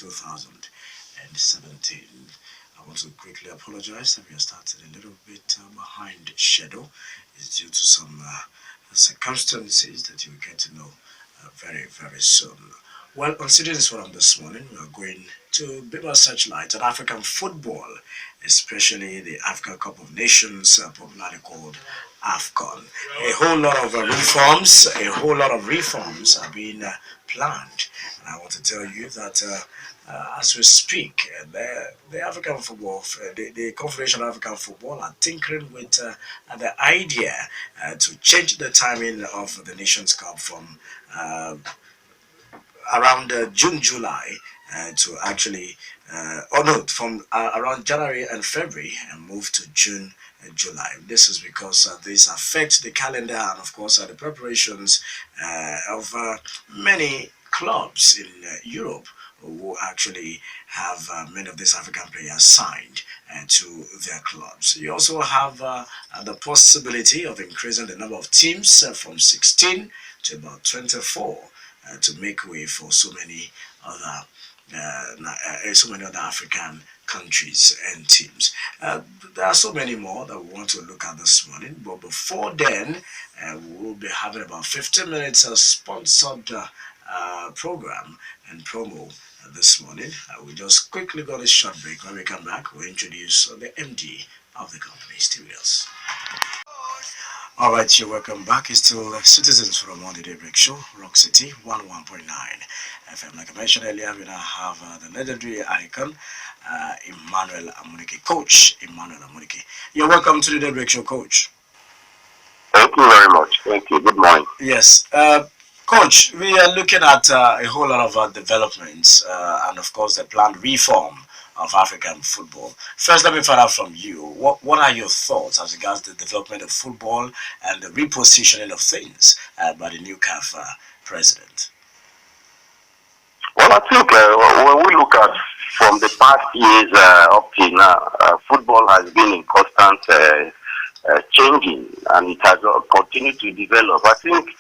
2017. I want to quickly apologize that we are starting a little bit behind schedule. It's due to some circumstances that you will get to know very, very soon. Well, considering this one this morning, we are going to be a searchlight on African football, especially the African Cup of Nations, popularly called AFCON. A whole lot of reforms are being planned. And I want to tell you that as we speak, the African football, the Confederation of African Football are tinkering with the idea to change the timing of the Nations Cup from around June, July to actually, from around January and February and move to June and July. This is because this affects the calendar and, of course, the preparations of many clubs in Europe who actually have many of these African players signed to their clubs. You also have the possibility of increasing the number of teams from 16 to about 24 to make way for so many other African countries and teams. There are so many more that we want to look at this morning, but before then, we'll be having about 15 minutes of sponsored program and promo this morning. We'll just quickly go on a short break. When we come back, we'll introduce the MD of the company. Stay with us. All right, you're welcome back. It's still Citizens from the Daybreak Show, Rock City 101.9 FM. Like I mentioned earlier, we now have the legendary icon, Emmanuel Amunike, Coach Emmanuel Amunike. You're welcome to the Daybreak Show, Coach. Thank you very much. Thank you. Good morning. Yes. Coach, we are looking at a whole lot of developments and, of course, the planned reform of African football. First, let me find out from you, what are your thoughts as regards the development of football and the repositioning of things by the new CAF president? Well, I think when we look at from the past years up till now, football has been in constant changing and it has continued to develop. I think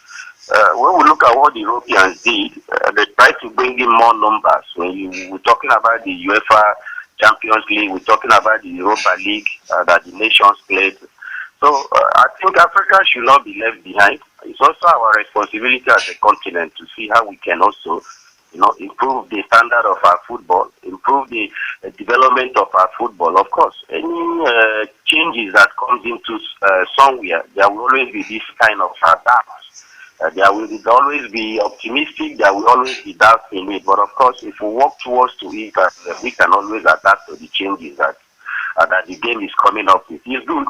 when we look at what the Europeans did, they tried to bring in more numbers. When we're talking about the UEFA Champions League, we're talking about the Europa League that the nations played. So I think Africa should not be left behind. It's also our responsibility as a continent to see how we can also, improve the standard of our football, improve the development of our football. Of course, any changes that comes into somewhere, there will always be this kind of doubts. There will always be optimistic, there will always be doubt in it. But of course, if we work towards to it, we can always adapt to the changes that the game is coming up with. It's good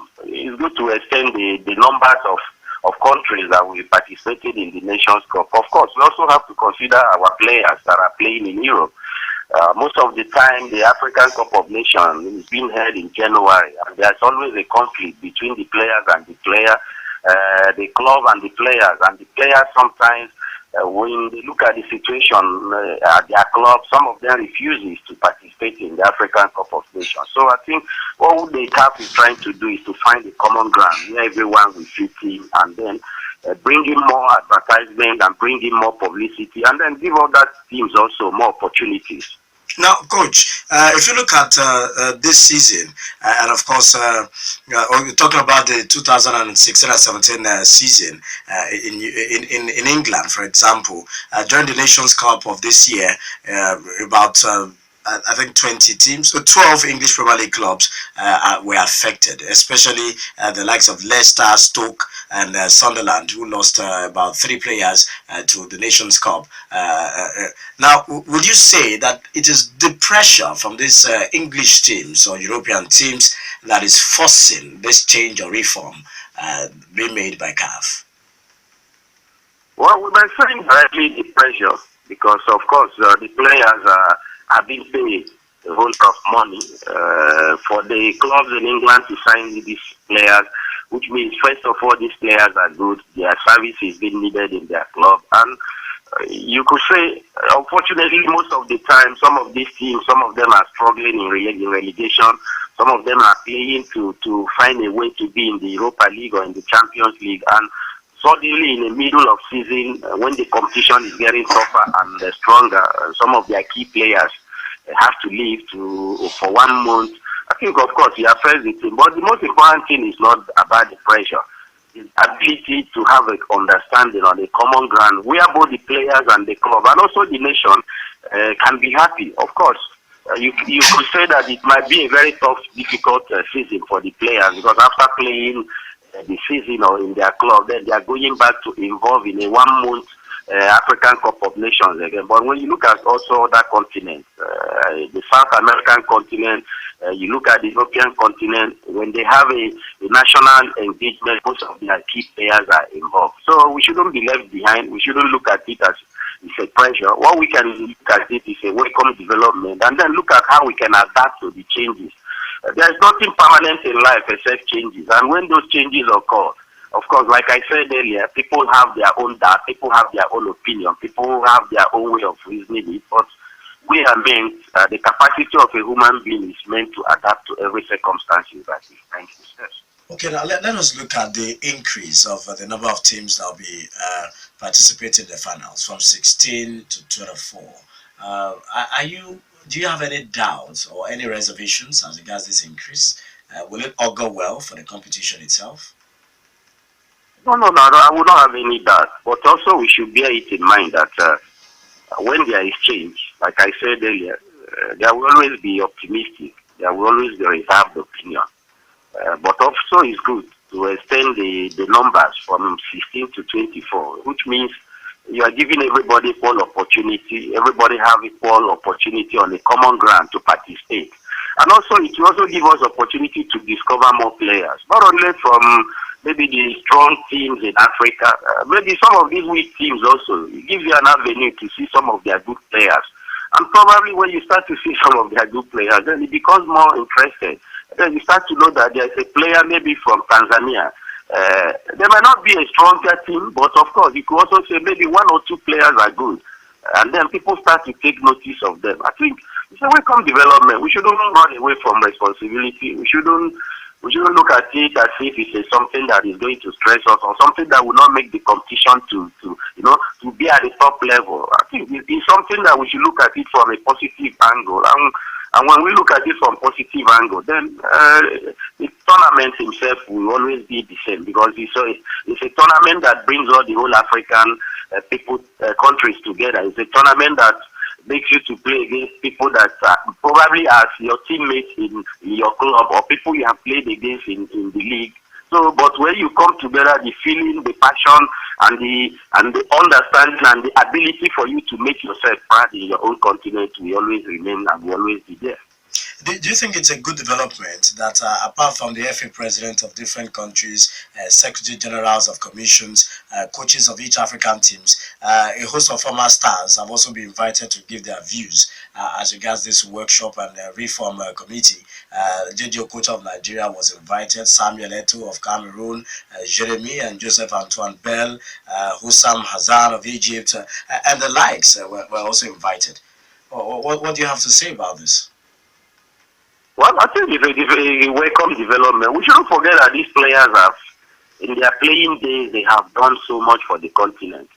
to extend the numbers of countries that will be participating in the Nations Cup. Of course, we also have to consider our players that are playing in Europe. Most of the time, the African Cup of Nations is being held in January, and there's always a conflict between the players and the player. The club and the players sometimes when they look at the situation at their club, some of them refuses to participate in the African Cup of Nations. So I think what the CAF is trying to do is to find a common ground where everyone will fit in and then bring in more advertisement and bring in more publicity and then give other teams also more opportunities. Now, Coach, if you look at this season, and of course, we're talking about the 2016-17 season in England, for example, during the Nations Cup of this year, about I think 20 teams, so 12 English Premier League clubs were affected, especially the likes of Leicester, Stoke, and Sunderland, who lost about 3 players to the Nations Cup. Now, would you say that it is the pressure from these English teams or European teams that is forcing this change or reform being made by CAF? Well, we might say directly the pressure because, of course, the players have been paid a whole lot of money for the clubs in England to sign these players, which means, first of all, these players are good. Their service is being needed in their club. And you could say, unfortunately, most of the time, some of these teams, some of them are struggling in relegation. Some of them are playing to find a way to be in the Europa League or in the Champions League. And suddenly, in the middle of season, when the competition is getting tougher and stronger, some of their key players have to leave for 1 month. I think, of course, he affects the team. But the most important thing is not about the pressure. His ability to have an understanding on a common ground where both the players and the club and also the nation can be happy. Of course, you could say that it might be a very tough, difficult season for the players, because after playing the season or in their club, then they are going back to involve in a 1 month African Cup of Nations again. But when you look at also other continents, the South American continent, you look at the European continent, when they have a national engagement, most of their key players are involved. So we shouldn't be left behind. We shouldn't look at it as it's a pressure. What we can look at it is a welcome development, and then look at how we can adapt to the changes. There's nothing permanent in life except changes, and when those changes occur, of course, like I said earlier, people have their own doubt, people have their own opinion, people have their own way of reasoning it, but we are meant, the capacity of a human being is meant to adapt to every circumstance that is trying to face. Okay, now let us look at the increase of the number of teams that will be participating in the finals from 16 to 24. Do you have any doubts or any reservations as regards this increase? Will it augur well for the competition itself? No, I would not have any doubt. But also we should bear it in mind that when there is change, like I said earlier, there will always be optimistic, there will always be reserved opinion. But also it's good to extend the numbers from 16 to 24, which means you are giving everybody equal opportunity, everybody have equal opportunity on a common ground to participate. And also it will also give us opportunity to discover more players, not only from maybe the strong teams in Africa, maybe some of these weak teams also. It gives you an avenue to see some of their good players. And probably when you start to see some of their good players, then it becomes more interesting. Then you start to know that there's a player maybe from Tanzania. There might not be a stronger team, but of course you could also say maybe 1 or 2 players are good. And then people start to take notice of them. I think it's a welcome development. We shouldn't run away from responsibility. We shouldn't look at it as if it's something that is going to stress us or something that will not make the competition to be at the top level. I think it's something that we should look at it from a positive angle. And when we look at it from a positive angle, then the tournament himself will always be the same, because it's a tournament that brings all the whole African countries together. It's a tournament that makes you to play against people that probably as your teammates in your club or people you have played against in the league. So, but when you come together, the feeling, the passion, and the understanding and the ability for you to make yourself proud in your own continent will always remain and will always be there. Do you think it's a good development that apart from the FA president of different countries, secretary generals of commissions, coaches of each African teams, a host of former stars have also been invited to give their views as regards this workshop and reform committee? JJ Okocha of Nigeria was invited, Samuel Eto'o of Cameroon, Jeremy and Joseph Antoine Bell, Hussam Hassan of Egypt, and the likes were also invited. What do you have to say about this? Well, I think it's a welcome development. We shouldn't forget that these players have, in their playing days, they have done so much for the continent.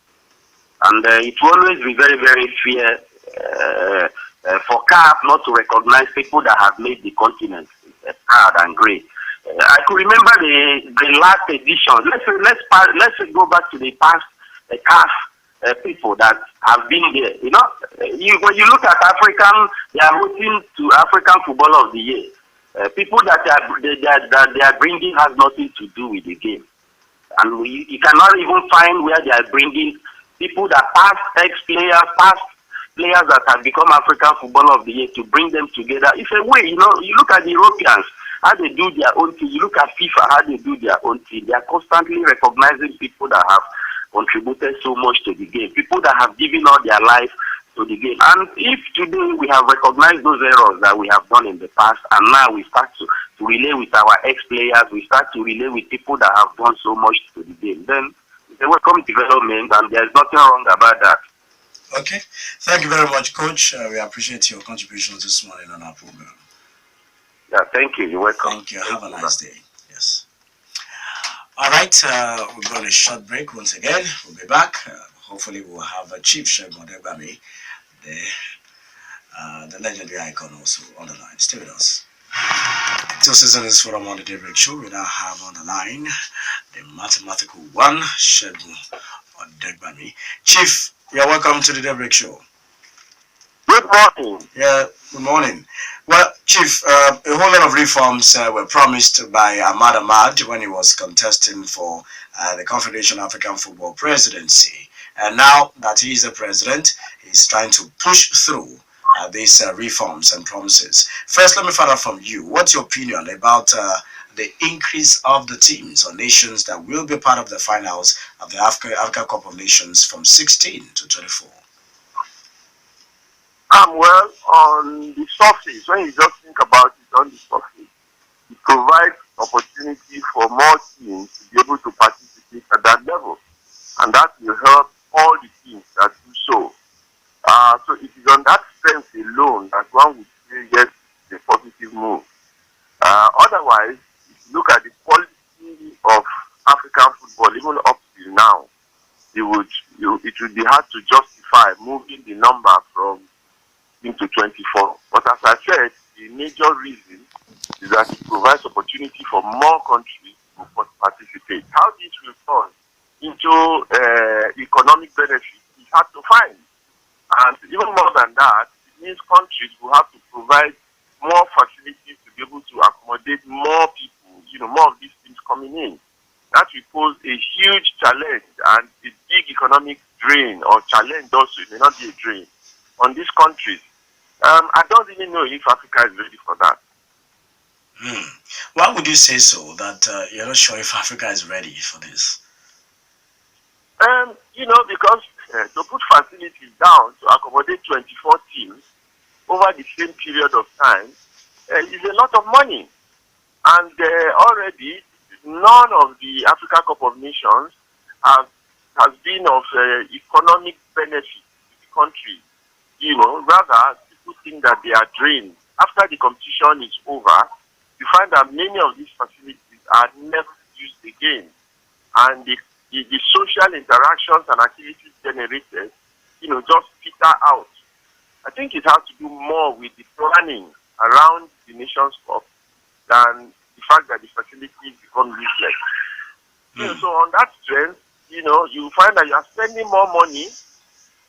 And it will always be very, very fair for CAF not to recognize people that have made the continent proud and great. I could remember the last edition. Let's go back to the past CAF people that have been there. When you look at African, they are voting to African Footballer of the Year. People that they are bringing has nothing to do with the game, and you cannot even find where they are bringing people that past ex-players, past players that have become African Footballer of the Year to bring them together. It's a way. You look at the Europeans, how they do their own thing. You look at FIFA, how they do their own thing. They are constantly recognizing people that have contributed so much to the game, people that have given all their life to the game. And if today we have recognized those errors that we have done in the past, and now we start to relay with our ex-players, we start to relay with people that have done so much to the game, then it's a welcome development, and there's nothing wrong about that. Okay. Thank you very much, Coach. We appreciate your contributions this morning on our program. Yeah, thank you. You're welcome. Thank you. Have a nice day. Yes. All right, we've got a short break once again. We'll be back. Hopefully, we'll have Chief Segun Odegbami there the legendary icon also on the line. Stay with us. Till season is forum on the Daybreak Show. We now have on the line the mathematical one, Segun Odegbami. Chief, you're welcome to the Daybreak Show. Good morning. Yeah, good morning. Well, Chief, a whole lot of reforms were promised by Ahmad Ahmad when he was contesting for the Confederation African Football Presidency. And now that he is the president, he's trying to push through these reforms and promises. First, let me find out from you. What's your opinion about the increase of the teams or nations that will be part of the finals of the Africa Cup of Nations from 16 to 24? Well, on the surface, when you just think about it on the surface, it provides opportunity for more teams to be able to participate at that level. And that will help all the teams that do so. So it is on that strength alone that one would say yes, it's a positive move. Otherwise, if you look at the quality of African football, even up till now, it would be hard to justify moving the number from to 24. But as I said, the major reason is that it provides opportunity for more countries to participate. How this will turn into economic benefit is hard to find. And even more than that, it means countries will have to provide more facilities to be able to accommodate more people, more of these things coming in. That will pose a huge challenge and a big economic drain or challenge also, it may not be a drain, on these countries. I don't even know if Africa is ready for that. Why would you say so, that you're not sure if Africa is ready for this? Because to put facilities down to accommodate 24 teams over the same period of time is a lot of money. And already, none of the Africa Cup of Nations has been of economic benefit to the country. Rather, people think that they are drained. After the competition is over, you find that many of these facilities are never used again. And the social interactions and activities generated, just peter out. I think it has to do more with the planning around the Nations Cup than the fact that the facilities become useless. So on that strength, you find that you are spending more money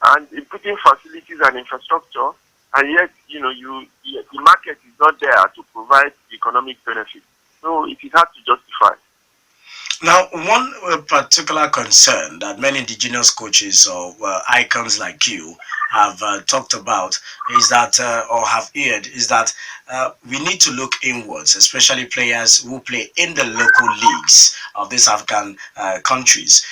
and putting facilities and infrastructure, and yet, the market is not there to provide the economic benefit. So it is hard to justify. Now, one particular concern that many indigenous coaches or icons like you have talked about is that, or have heard, is that we need to look inwards, especially players who play in the local leagues of these African countries.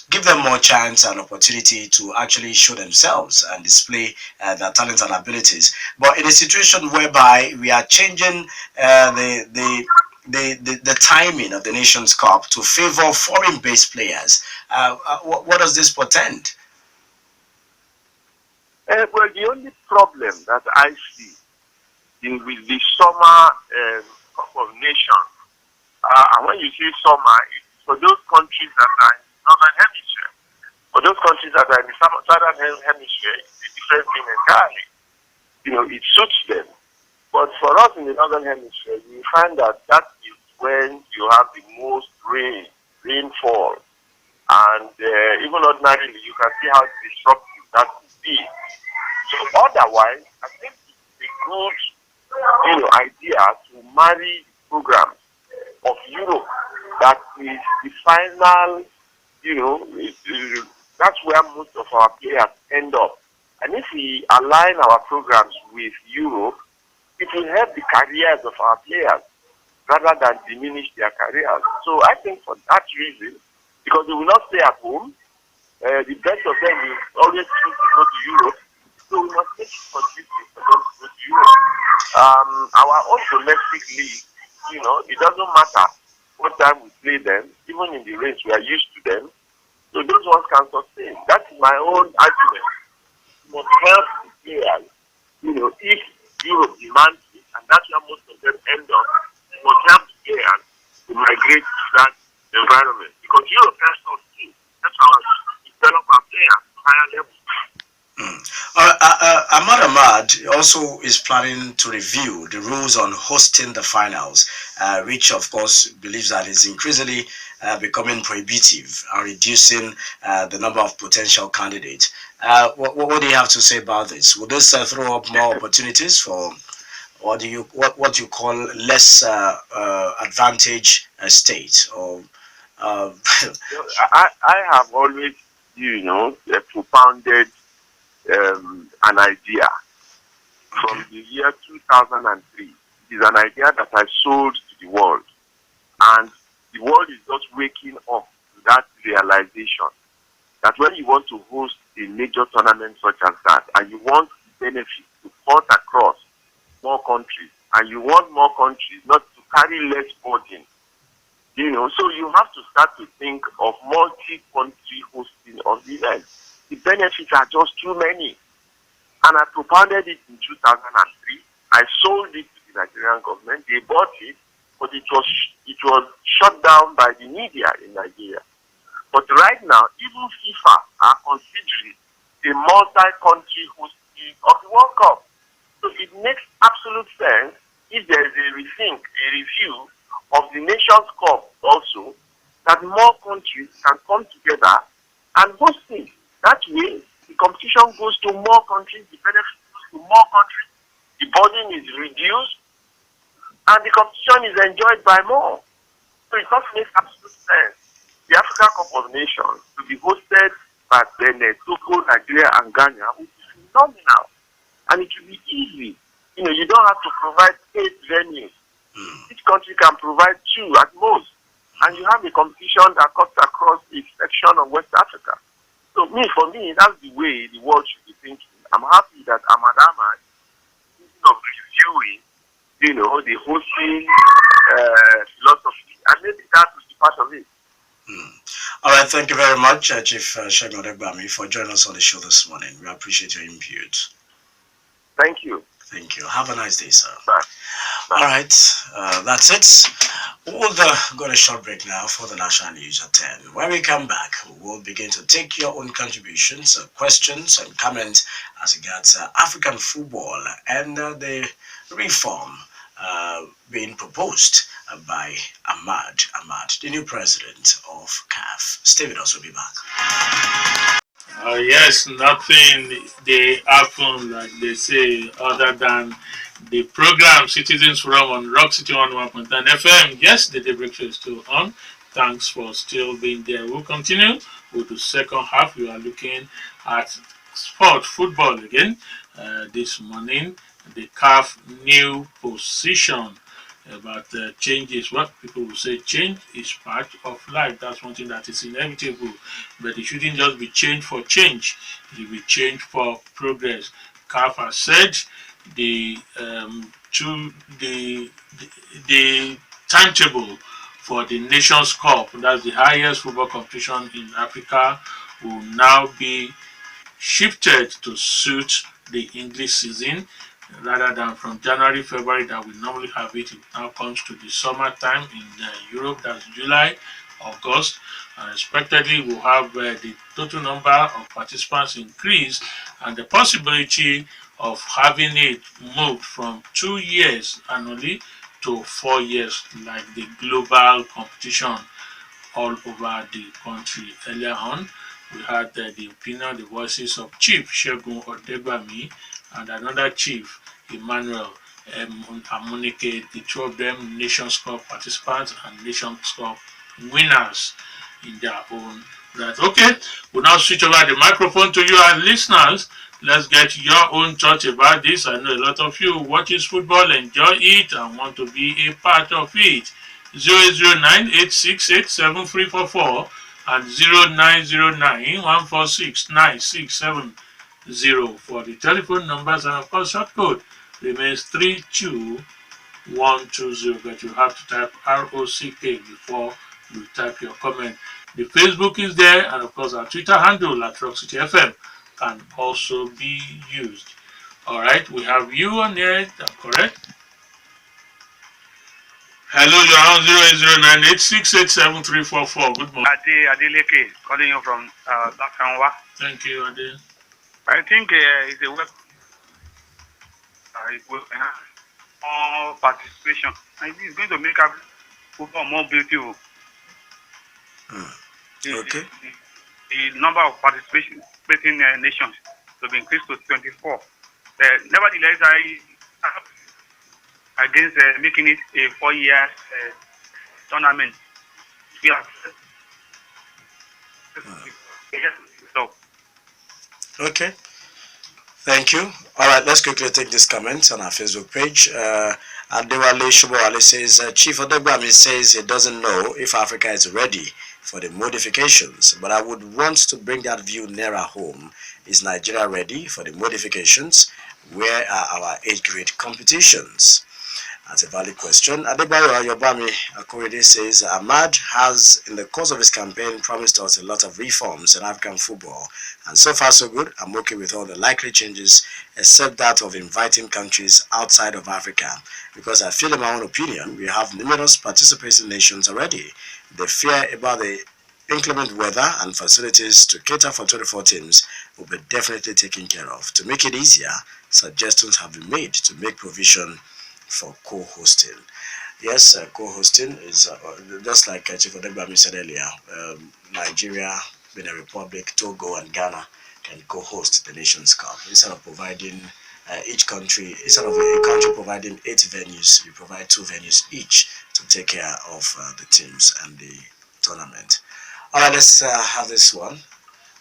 Give them more chance and opportunity to actually show themselves and display their talents and abilities. But in a situation whereby we are changing the timing of the Nations Cup to favor foreign-based players, what does this portend? Well, the only problem that I see with the summer Cup of Nations, and when you say summer, it's for those countries that are in the Northern Hemisphere. For those countries that are in the Southern Hemisphere, it's a different thing entirely. It suits them. But for us in the Northern Hemisphere, you find that is when you have the most rainfall. And even ordinarily, you can see how disruptive that could be. So otherwise, I think it's a good idea to marry the programs of Europe. That is the final, that's where most of our players end up. And if we align our programs with Europe, it will help the careers of our players rather than diminish their careers. So I think for that reason, because they will not stay at home, the best of them will always choose to go to Europe. So we must make it consistent for them to go to Europe. Our own domestic league, it doesn't matter what time we play them, even in the race we are used to them. So those ones can sustain. That is my own argument. We must help the players, if Europe demands it, and that's where most of them end up. We must help the players to migrate to that environment. Because Europe helps us too. That's how we develop our players to higher levels. Ahmad Ahmad also is planning to review the rules on hosting the finals, which of course believes that is increasingly becoming prohibitive and reducing the number of potential candidates. What do you have to say about this? Will this throw up more opportunities for what you call less advantage states or uh, I have always, propounded an idea from the year 2003. It is an idea that I sold to the world, and the world is just waking up to that realization that when you want to host a major tournament such as that, and you want the benefit to cut across more countries, and you want more countries not to carry less burden, so you have to start to think of multi-country hosting of the event. The benefits are just too many. And I propounded it in 2003. I sold it to the Nigerian government. They bought it, but it was shut down by the media in Nigeria. But right now, even FIFA are considering a multi-country hosting of the World Cup. So it makes absolute sense if there is a review of the Nations Cup also, that more countries can come together and host it. That way, the competition goes to more countries, the benefit goes to more countries, the burden is reduced, and the competition is enjoyed by more. So it just makes absolute sense. The African Cup of Nations to be hosted by Benin, Togo, Nigeria, and Ghana will be phenomenal. And it will be easy. You don't have to provide 8 venues. Each country can provide 2 at most. And you have a competition that cuts across a section of West Africa. So for me, that's the way the world should be thinking. I'm happy that Ahmad Ahmad is thinking of reviewing, the hosting philosophy, and maybe that will be part of it. All right, thank you very much, Chief Segun Odegbami, for joining us on the show this morning. We appreciate your input. Thank you. Thank you. Have a nice day, sir. Bye. All right, that's it. We'll go on a short break now for the national news at 10. When we come back, we'll begin to take your own contributions, questions, and comments as regards African football and the reform being proposed by Ahmad Ahmad, the new president of CAF. Stay with us, we'll be back. Yes, nothing they happen like they say other than the program Citizens Forum on Rock City 101.9 FM. Yes, the Daybreak Show is still on. Thanks for still being there. We'll continue with the second half. We are looking at football again. This morning, the CAF new position about changes. What people will say, change is part of life. That's one thing that is inevitable. But it shouldn't just be change for change. It will be change for progress. CAF has said the timetable for the Nations Cup, that's the highest football competition in Africa, will now be shifted to suit the English season rather than from January, February that we normally have it. It now comes to the summertime in Europe, that's July, August, and expectedly we'll have the total number of participants increase and the possibility of having it moved from 2 years annually to 4 years like the global competition all over the country. Earlier on, we had the opinion, the voices of Chief Segun Odegbami and another chief, Emmanuel, Amunike, the 2 of them Nations Cup participants and Nations Cup winners in their own right. Okay, we'll now switch over the microphone to you, our listeners. Let's get your own thoughts about this. I know a lot of you watches football, enjoy it, and want to be a part of it. 009-868-7344 and 0909-146-9670 for the telephone numbers, and of course short code remains 32120, but you have to type ROCK before you type your comment. The Facebook is there, and of course our Twitter handle at Rock City FM can also be used. All right, we have you on there, that's correct. Hello, you are on 0809-868-7344. Good morning. Adeleke, calling you from Lakanwa. Thank you, Ade. I think it's a web. It will enhance more participation. I think it's going to make football more beautiful. Okay. The number of participating nations to be increased to 24. Nevertheless, I against making it a 4-year tournament. We are so. Okay. Thank you. All right, let's quickly take this comment on our Facebook page. Adewale Shubowale says, Chief Odegbami says he doesn't know if Africa is ready for the modifications, but I would want to bring that view nearer home. Is Nigeria ready for the modifications? Where are our 8th grade competitions? That's a valid question. Adebayo Ayobami Akorede says, Ahmad has, in the course of his campaign, promised us a lot of reforms in African football. And so far, so good. I'm okay with all the likely changes, except that of inviting countries outside of Africa. Because I feel, in my own opinion, we have numerous participating nations already. The fear about the inclement weather and facilities to cater for 24 teams will be definitely taken care of. To make it easier, suggestions have been made to make provision for co-hosting. Yes, co-hosting is just like Chief Odegbami said earlier. Nigeria, Benin Republic, Togo, and Ghana can co-host the Nations Cup instead of providing each country. Instead of a country providing 8 venues, you provide 2 venues each to take care of the teams and the tournament. All right, let's have this one.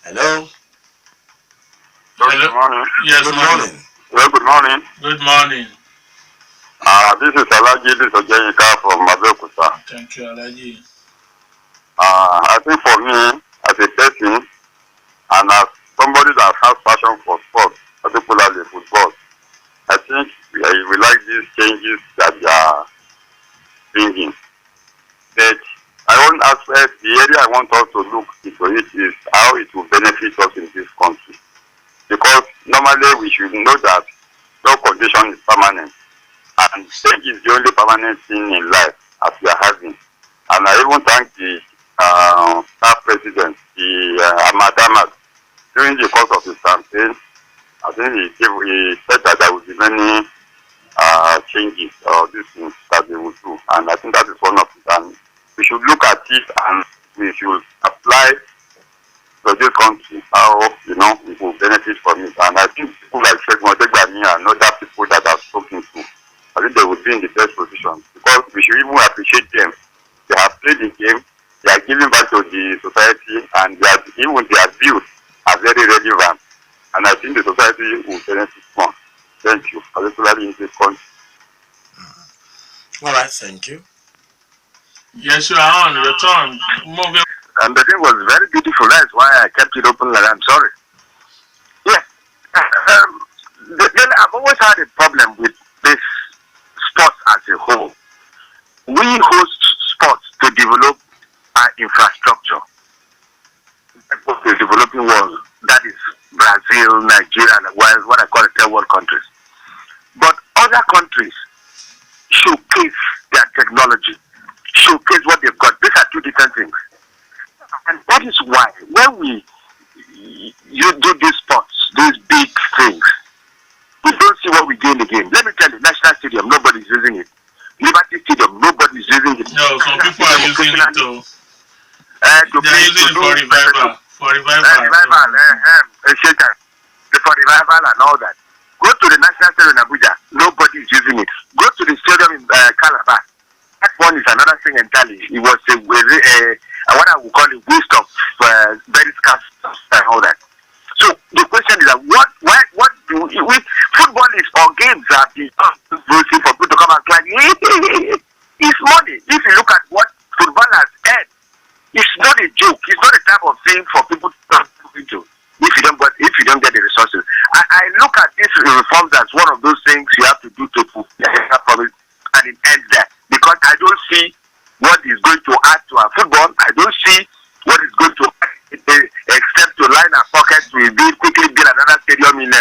Hello. Good morning. Yes, Good morning. Well, good morning. Good morning. This is Alaji Ojeyika from Abeokuta. Thank you, Alaji. I think for me, as a person, and as somebody that has passion for sports, particularly football, I think we like these changes that they are bringing. But I want aspect, the area I want us to look into it is how it will benefit us in this country. Because normally we should know that no condition is permanent. And change is the only permanent thing in life as we are having. And I even thank the CAF President, the Ahmad Ahmad, during the course of his campaign. I think he said that there will be many changes or these things that they will do. And I think that is one of it. And we should look at it and we should apply to this country how, we will benefit from it. And I think people like Segun and other people that I've spoken to, I think they would be in the best position because we should even appreciate them. They have played the game, they are giving back to the society, and even their views are very relevant. And I think the society will benefit more. Thank you, particularly in this country. All right, thank you. Yes, you are on your turn. Moving. And the thing was very beautiful. That's why I kept it open. Like I'm sorry. Yeah. Then I've always had a problem with this sports as a whole. We host sports to develop our infrastructure. The developing world, that is Brazil, Nigeria, and what I call the third world countries. But other countries showcase their technology, showcase what they've got. These are two different things. And that is why when you do these sports, these big things, we don't see what we do in the game. Let me tell you, National Stadium, nobody's using it. Liberty Stadium, nobody's using it. No, some people are using it too. To They're using it for revival. For revival. For revival and all that. Go to the National Stadium in Abuja, nobody is using it. Go to the stadium in Calabar. That one is another thing entirely. It was what I would call a waste of very scarce and all that. So the question is that what do we football is or games are the voting for people to come and clap. It's money. If you look at what football has earned, it's not a joke. It's not a type of thing for people to come into if you don't get the resources. I look at these reforms as one of those things you have to do to fulfill it, and it ends there. Because I don't see what is going to add to our football. I don't see what is going to add except to line our pockets. We quickly build another stadium in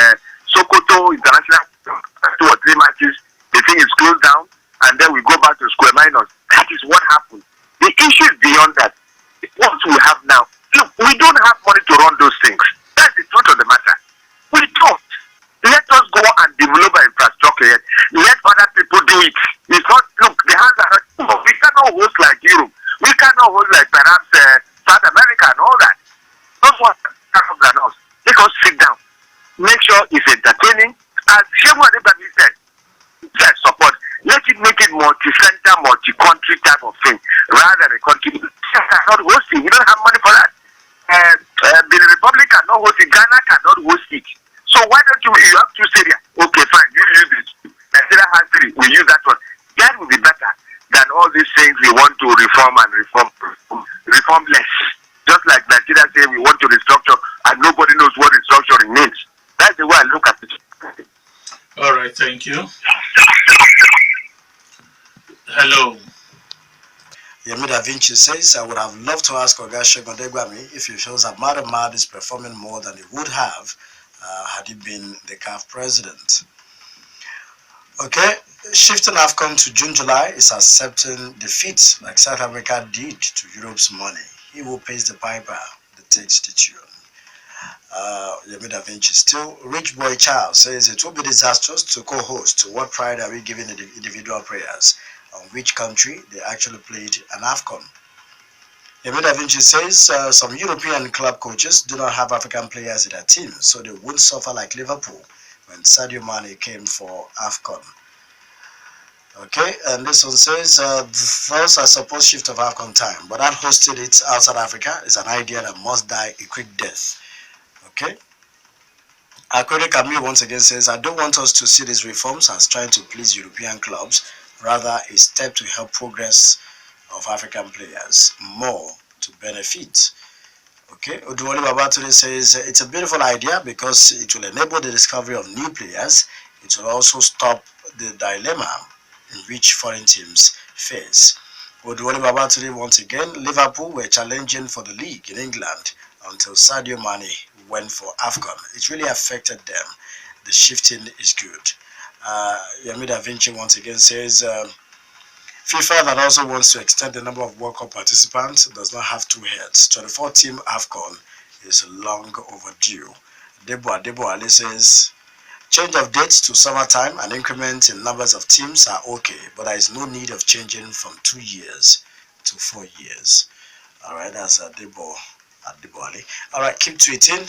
Sokoto International, 2 or 3 matches. The thing is closed down, and then we go back to square minus. That is what happened. The issue is beyond that. What we have now, look, we don't have money to run those things. That's the truth of the matter. We Let other people do it. It's not, look, the hands are not, we cannot host like Europe. We cannot host like perhaps South America and all that. Those ones are than us. Let us sit down. Make sure it's entertaining. As Segun Odegbami said, support. Let it make it multi-center, multi-country type of thing, rather than a country cannot host it. We don't have money for that. The Republic cannot host it. Ghana cannot host it. So why don't you have two stadiums? Okay, fine. You use it. Nigeria has three. We use that one. That will be better than all these things we want to reform and reform less. Just like Nigeria say we want to restructure and nobody knows what restructuring means. That's the way I look at it. All right, thank you. Hello. Yemi Da Vinci says, I would have loved to ask Oga Segun Odegbami if he feels Ahmad Ahmad is performing more than he would have had he been the CAF president. Okay, shifting AFCON to June-July is accepting defeat like South Africa did to Europe's money. He who pays the piper that takes the tune. Yemi Da Vinci still. Rich Boy Charles says it will be disastrous to co-host. What pride are we giving the individual players on which country they actually played an AFCON? Yemi Da Vinci says some European club coaches do not have African players in their team, so they won't suffer like Liverpool when Sadio Mane came for AFCON. Okay, and this one says, those are supposed shift of AFCON time, but that hosting it outside Africa is an idea that must die a quick death. Okay. Akwede Kamil once again says, I don't want us to see these reforms as trying to please European clubs, rather a step to help progress of African players more to benefit. Okay, Oduwole Babatunde says, it's a beautiful idea because it will enable the discovery of new players. It will also stop the dilemma in which foreign teams face. Oduwole Babatunde once again, Liverpool were challenging for the league in England until Sadio Mane went for AFCON. It really affected them. The shifting is good. Yemi Da Vinci once again says, FIFA that also wants to extend the number of World Cup participants does not have two heads. 24-team AFCON is long overdue. Debo Ali says, change of dates to summertime and increment in numbers of teams are okay, but there is no need of changing from 2 years to 4 years. All right, that's Debo Ali. All right, keep tweeting.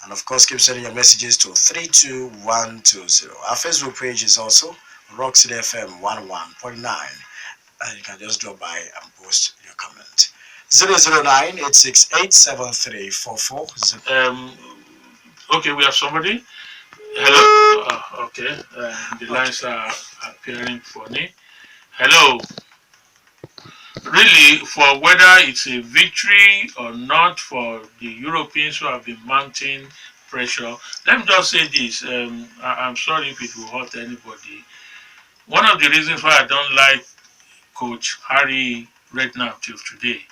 And of course, keep sending your messages to 32120. Our Facebook page is also Rock City FM 101.9. And you can just drop by and post your comment. 009-868-7344. Okay, we have somebody. Hello. Okay, the lines are appearing funny. Hello. Really, for whether it's a victory or not for the Europeans who have been mounting pressure, let me just say this. I'm sorry if it will hurt anybody. One of the reasons why I don't like Coach Harry Redknapp till today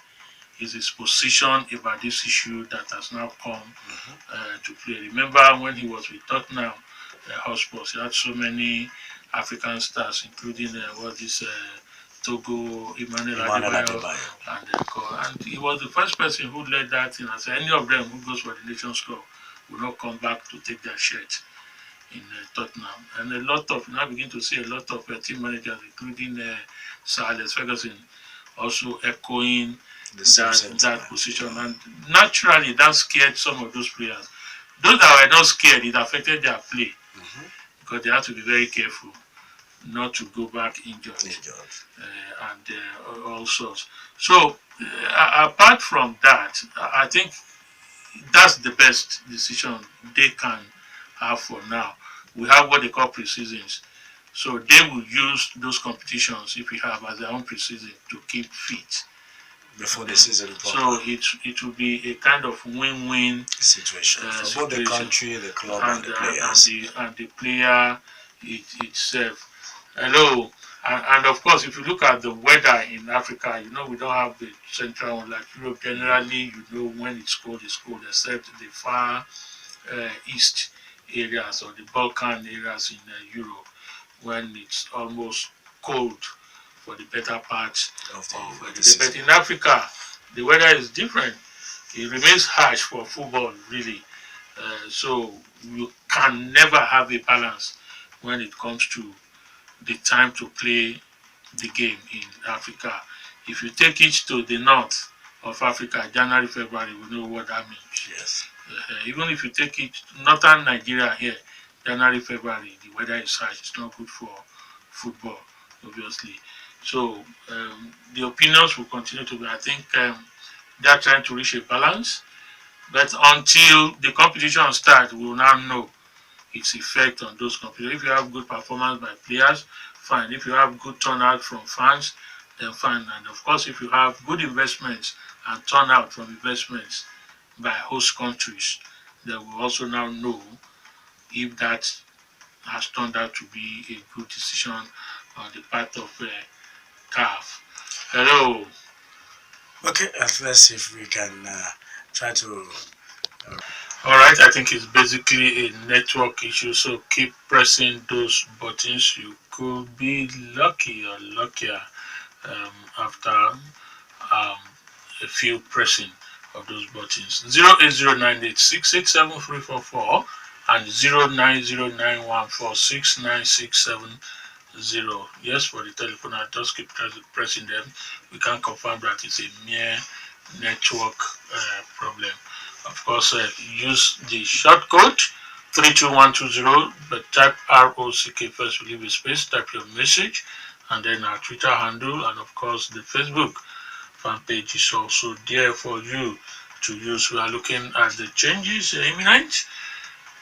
is his position about this issue that has now come to play. Remember when he was with Tottenham Hotspur, he had so many African stars, including Togo, Emmanuel Adebayo, and he was the first person who led that thing. And so any of them who goes for the Nations Cup will not come back to take their shirt in Tottenham. And now begin to see a lot of team managers, including Sir Alex Ferguson, also echoing that position. And naturally, that scared some of those players. Those that were not scared, it affected their play because they had to be very careful not to go back injured. And all sorts. So, apart from that, I think that's the best decision they can have for now. We have what they call pre-seasons. So they will use those competitions, if we have, as their own pre-season to keep fit. Before the season. So it will be a kind of win-win situation for both the country, the club, and the players. And the player itself. Hello. And of course, if you look at the weather in Africa, we don't have the central one like Europe. Generally, when it's cold, except the far east areas or the Balkan areas in Europe, when it's almost cold for the better part of the day. But in Africa, the weather is different. It remains harsh for football, really. So you can never have a balance when it comes to the time to play the game in Africa. If you take it to the north of Africa, January, February, we know what that means. Yes. Even if you take it to northern Nigeria here, January, February, the weather is harsh. It's not good for football, obviously. So the opinions will continue to be. I think they are trying to reach a balance, but until the competition starts, we will now know its effect on those competitions. If you have good performance by players, fine. If you have good turnout from fans, then fine. And of course, if you have good investments and turnout from investments by host countries, then we also now know if that has turned out to be a good decision on the part of CAF. Hello. Okay, let's see if we can try to. All right, I think it's basically a network issue, so keep pressing those buttons. You could be lucky or luckier after a few pressing of those buttons. 08098687344 and 09091469670. Yes, for the telephone, I just keep pressing them. We can confirm that it's a mere network problem. Of course, use the short code 32120, but type ROCK first, leave a space, type your message, and then our Twitter handle, and of course, the Facebook fan page is also there for you to use. We are looking at the changes imminent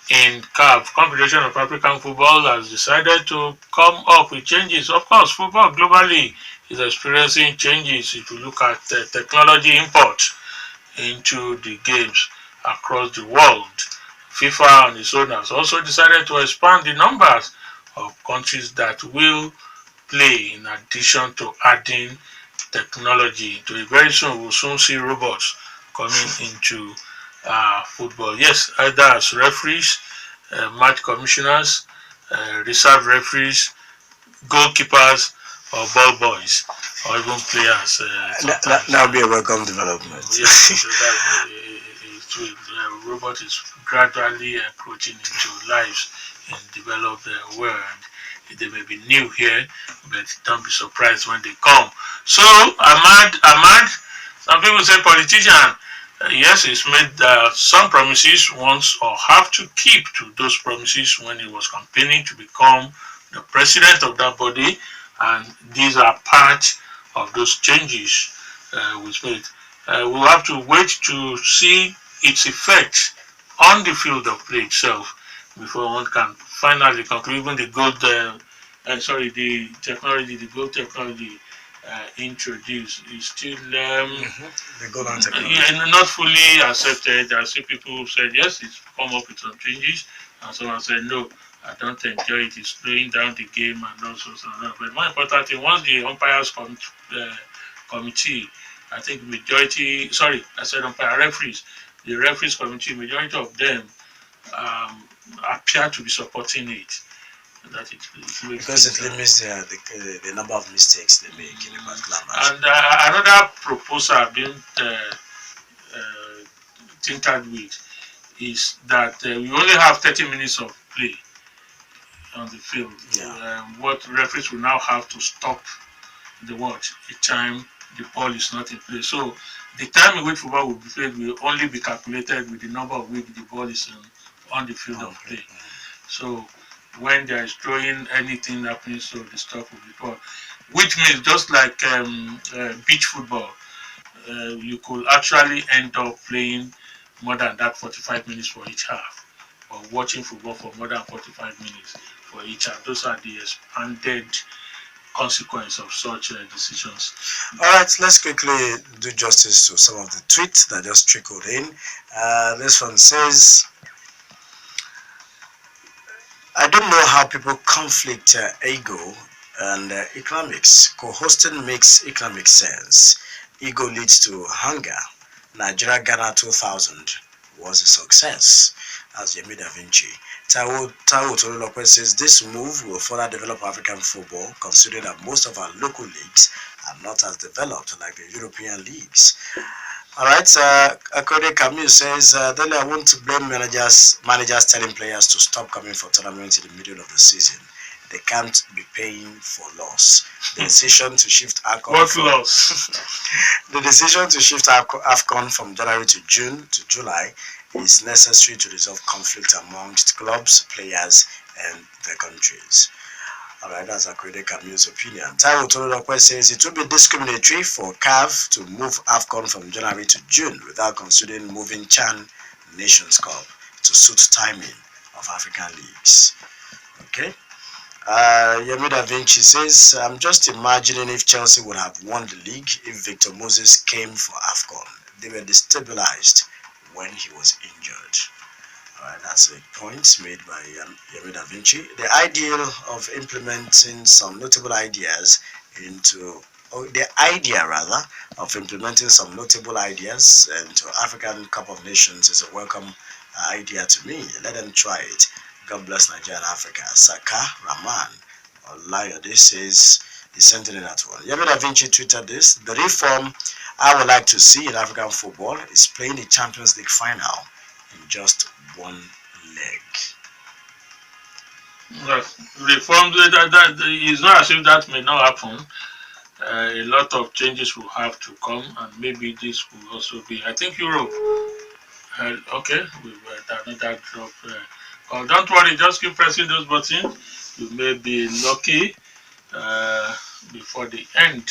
in CAF. Confederation of African Football has decided to come up with changes. Of course, football globally is experiencing changes. If you look at technology import into the games across the world, FIFA and its owners also decided to expand the numbers of countries that will play in addition to adding technology to it. Very soon we'll soon see robots coming into football. Yes, either as referees, match commissioners, reserve referees, goalkeepers, or ball boys, or even players. That would be a welcome development. Yes, so robot is gradually encroaching into lives in developed world. They may be new here, but don't be surprised when they come. So, Ahmad, some people say politician. Yes, he's made some promises once, or have to keep to those promises when he was campaigning to become the president of that body, and these are part of those changes we've made. We'll have to wait to see its effect on the field of play itself before one can finally conclude. Even the gold, the gold technology introduced is still the gold technology. not fully accepted. There are still people who said yes, it's come up with some changes, and someone said no, I don't enjoy it. It's slowing down the game and all sorts of that. But more importantly, once the umpires committee, I think majority, sorry, I said umpire referees, the referees committee, majority of them appear to be supporting it. That because it limits the number of mistakes they make in a particular match. And another proposal being tinkered with is that we only have 30 minutes of play on the field. Yeah. What referees will now have to stop the watch each time the ball is not in play. So the time in which football will be played will only be calculated with the number of weeks the ball is on the field of play. So when there is throwing, anything happening, so the stop will be called. Which means just like beach football, you could actually end up playing more than that 45 minutes for each half, or watching football for more than 45 minutes for each half. Those are the expanded consequence of such decisions. All right, let's quickly do justice to some of the tweets that just trickled in. This one says, I don't know how people conflict ego and economics. Co-hosting makes economic sense. Ego leads to hunger. Nigeria Ghana 2000 was a success. As Yemi Da Vinci. Taiwo Tololope says this move will further develop African football, considering that most of our local leagues are not as developed like the European leagues. All right, Akode Camille says, Dele, I want to blame managers telling players to stop coming for tournaments in the middle of the season. they can't be paying for loss. The decision to shift AFCON What loss? the decision to shift AFCON from January to June to July is necessary to resolve conflict amongst clubs, players, and the countries. Alright, that's Akwede Camille's opinion. Taiwo Tolodokwe says it would be discriminatory for CAF to move AFCON from January to June without considering moving CHAN Nations Cup to suit timing of African leagues. Okay. Yemi Da Vinci says, I'm just imagining if Chelsea would have won the league if Victor Moses came for AFCON. They were destabilized when he was injured. Alright, that's a point made by Yemi Da Vinci. The ideal of implementing some notable ideas into, the idea rather, of implementing some notable ideas into African Cup of Nations is a welcome idea to me. Let them try it. God bless Nigeria and Africa. Saka Rahman Olayode says he sent in that one. Yemi Da Vinci tweeted this. The reform I would like to see in African football is playing the Champions League final in just one leg. Reform, that is not as if that may not happen. A lot of changes will have to come, and maybe this will also be. I think Europe. Okay, we were another drop. Oh, don't worry, just keep pressing those buttons. You may be lucky before the end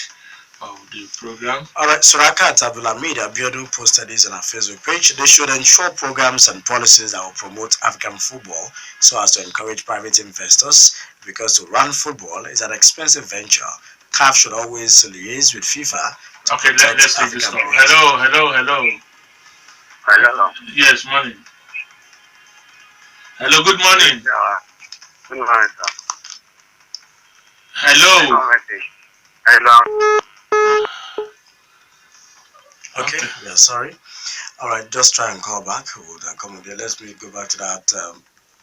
of the program. Alright, Suraka at Abdulhamid Abiodun posted this on our Facebook page. They should ensure programs and policies that will promote African football so as to encourage private investors, because to run football is an expensive venture. CAF should always liaise with FIFA to Okay, protect let's take this African call. players. Hello. Yes, morning. Hello, good morning. Good morning, sir. Hello. Okay, we are sorry. Alright, just try and call back. We'll come there. Let's go back to that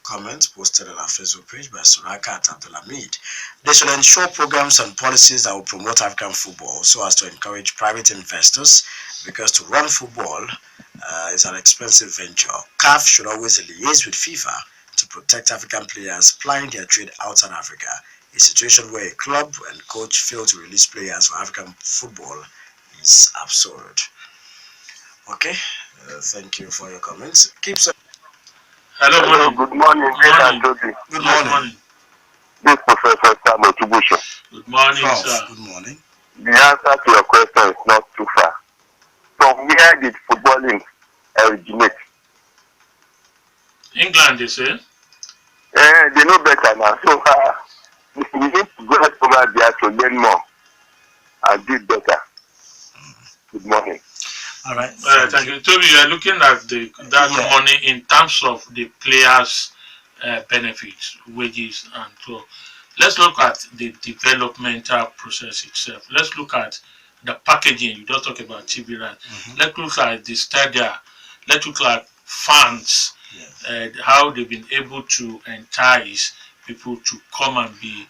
comment posted on our Facebook page by Suraka at Abdulhamid. They should ensure programs and policies that will promote African football so as to encourage private investors, because to run football is an expensive venture. CAF should always liaise with FIFA to protect African players plying their trade outside Africa. A situation where a club and coach fail to release players for African football is absurd. Okay, thank you for your comments. Keep saying. Hello, morning. Good morning. Morning. Good morning. This Professor Sam Otubusho. Good morning, Prof, sir. good morning. The answer to your question is not too far. From where did footballing originate? England, they say. They know better now. So we need to go over there to learn more and do better. Good morning. All right. Thank you. Tobi, you are looking at that money in terms of the players' benefits, wages, and so. Let's look at the developmental process itself. Let's look at the packaging. You just talk about TV rights. Let's look at the stadia. Let's look at fans. How they've been able to entice people to come and be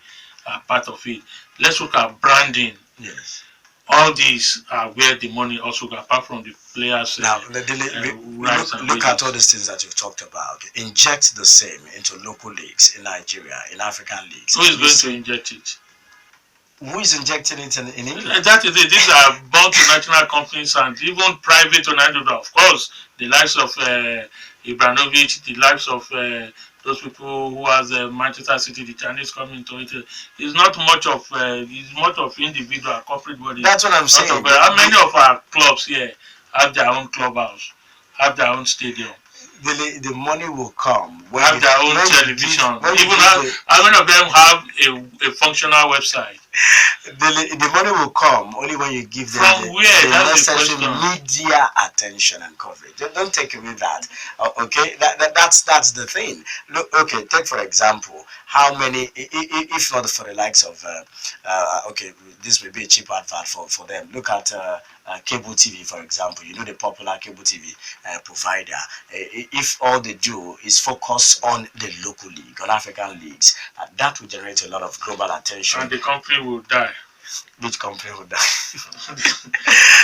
part of it. Let's look at branding. Yes. All these are where the money also goes, apart from the players. Now, rights look at all these things that you've talked about. Inject the same into local leagues in Nigeria, in African leagues. Who is going to inject it? Who is injecting it in England? That is it. These are multinational companies and even private owned. Of course, the likes of Ibrahimovic, the likes of those people who has Manchester City, the Chinese coming into it. It's not much of it's much of individual corporate bodies. That's what I'm saying. How many of our clubs here have their own clubhouse, have their own stadium? The money will come. Have their own television. Even how many of them have a functional website? The money will come only when you give them the necessary media attention and coverage. Don't take away that. Okay, that's the thing. Look, okay, take for example, how many, if not for the likes of, okay, this may be a cheap advert for them. Look at cable TV, for example. You know, the popular cable TV provider. If all they do is focus on the local league, on African leagues, that will generate a lot of global attention. And the company will die. Which company will die?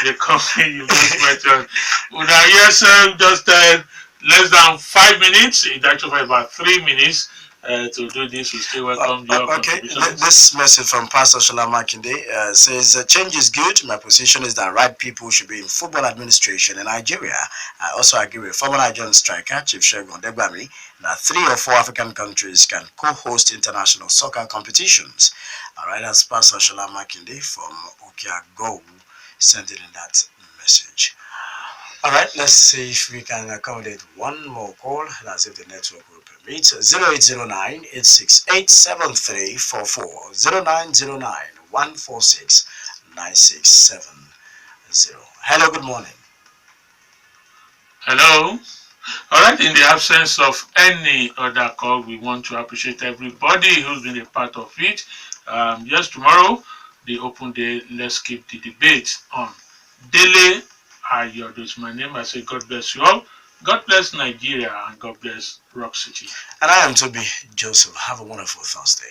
The company you just mentioned. Would I yes, just less than 5 minutes. It's actually about 3 minutes to do this. We still welcome your Okay, contributions. this message from Pastor Shola Makinde says, change is good. My position is that right people should be in football administration in Nigeria. I also agree with former Nigerian striker Chief Segun Odegbami that 3 or 4 African countries can co-host international soccer competitions. All right, that's Pastor Shola Makinde from Okiago sending in that message. All right, let's see if we can accommodate one more call. That's if the network will permit. 0809 868 7344 0909 146 9670. Hello, good morning. Hello. All right. In the absence of any other call, we want to appreciate everybody who's been a part of it. Yes, tomorrow, the open day. Let's keep the debate on. Dele Ayodo is my name. I say God bless you all. God bless Nigeria and God bless Rock City. And I am Tobi Joseph. Have a wonderful Thursday.